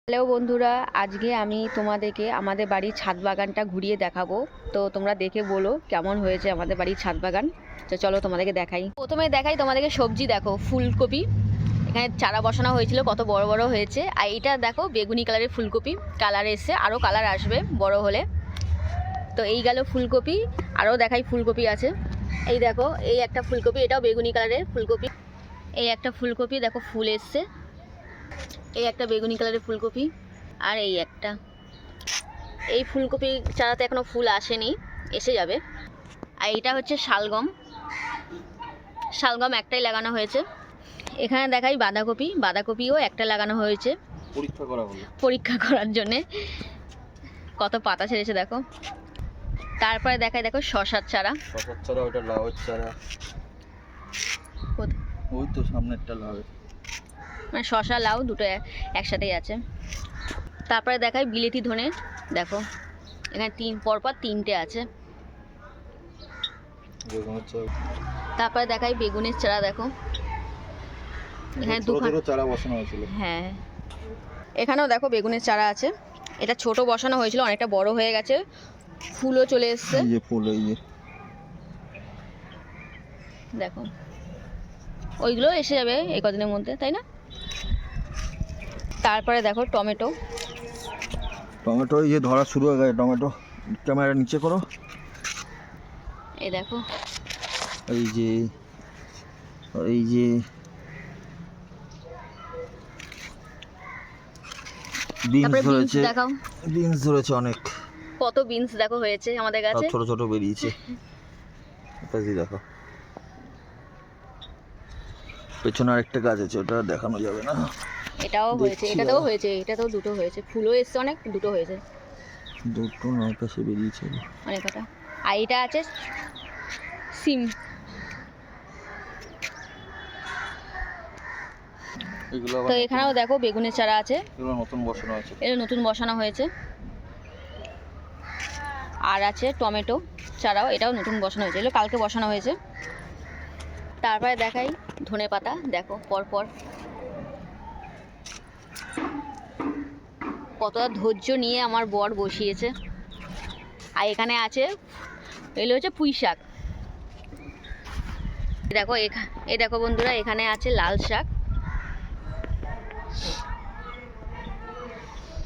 Hello বন্ধুরা, আজকে আমি তোমাদেরকে আমাদের বাড়ির ছাদ বাগানটা ঘুরিয়ে দেখাবো। তো তোমরা দেখে বলো কেমন হয়েছে আমাদের বাড়ির ছাদ বাগান। তো চলো তোমাদেরকে দেখাই। প্রথমে দেখাই তোমাদেরকে সবজি। দেখো ফুলকপি, এখানে চারা বসানো হয়েছিল, কত বড় বড় হয়েছে। আর এটা দেখো বেগুনি কালারের ফুলকপি, কালার এসছে, আরও কালার আসবে বড় হলে। তো এই গেল ফুলকপি, আরও দেখাই ফুলকপি আছে। এই দেখো, এই একটা ফুলকপি, এটাও বেগুনি কালারের ফুলকপি। এই একটা ফুলকপি দেখো ফুল এসছে। এই একটা বেগুনি কালারের ফুলকপি, আর এই একটা। এই ফুলকপি চারাতে এখনো ফুল আসেনি, এসে যাবে। আর এটা হচ্ছে শালগম, শালগম একটাই লাগানো হয়েছে। এখানে দেখাই বাঁধাকপি, বাঁধাকপিও একটা লাগানো হয়েছে পরীক্ষা করার জন্যে। কত পাতা ছেড়েছে দেখো। তারপরে দেখাই দেখো শশার চারা, ওটা লাউয়ের চারা, ওই তো সামনেরটা লাউ, মানে শশা লাউ দুটো একসাথেই আছে। তারপরে দেখাই বিলেতি ধনে, দেখো এখানে পরপর তিনটে আছে। তারপরে দেখাই বেগুনের চারা, দেখো এখানে দুটো চারা বসানো হয়েছিল। হ্যাঁ, এখানেও দেখো বেগুনের চারা আছে। এটা ছোট বসানো হয়েছিল, অনেকটা বড় হয়ে গেছে, ফুলও চলে এসছে। এই যে ফুল, এই যে দেখো ওইগুলো এসে যাবে এই কদিনের মধ্যে, তাই না? তারপরে দেখো টমেটো, টমেটো এই যে ধরা শুরু হয়ে গেছে। টমেটো ক্যামেরা নিচে করো। এই দেখো, এই যে এই যে বিনস ধরেছে, দেখাও বিনস ধরেছে অনেক। কত বিনস দেখো হয়েছে আমাদের কাছে, ছোট ছোট বেরিয়েছে। এটা দেখো, পেছনে আরেকটা গাছ আছে, ওটা দেখানো যাবে না। এটাও হয়েছে, এটাতেও হয়েছে, এটাতেও দুটো হয়েছে, ফুলও এসছে অনেক, দুটো হয়েছে, দুটো নয় পাশে বেরিয়েছে অনেক কটা। আর এটা আছে সিম, তো এখানেও দেখো বেগুনের চারা আছে, এগুলো নতুন বসানো হয়েছে, এটা নতুন বসানো হয়েছে। আর আছে টমেটো চারাও, এটাও নতুন বসানো হয়েছে, এগুলো কালকে বসানো হয়েছে। তারপরে দেখাই ধনে পাতা, দেখো পরপর কতটা ধৈর্য নিয়ে আমার বর বসিয়েছে। আর এখানে আছে, এগুলো হচ্ছে পুঁই শাক। দেখো এই দেখো বন্ধুরা, এখানে আছে লাল শাক,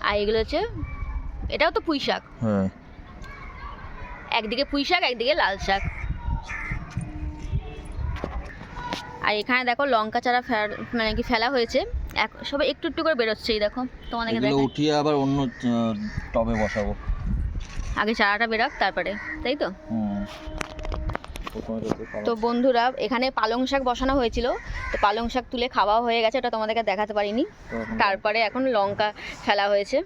আর এগুলো হচ্ছে, এটাও তো পুঁই শাক। হ্যাঁ, একদিকে পুঁই শাক, একদিকে লাল শাক। আর এখানে দেখো লঙ্কা চারা মানে কি ফেলা হয়েছে, সবাই একটু একটু করে বেরোচ্ছে। এই দেখো তোমাদেরকে এগুলো উঠিয়ে আবার অন্য টবে বসাবো। আগে চারাটা বেরাক তারপরে, তাই তো? তো বন্ধুরা, এখানে পালং শাক বসানো হয়েছিল, তো পালং শাক তুলে খাওয়া হয়ে গেছে, ওটা তোমাদেরকে দেখাতে পারিনি। তারপরে এখন লঙ্কা ফেলা হয়েছে।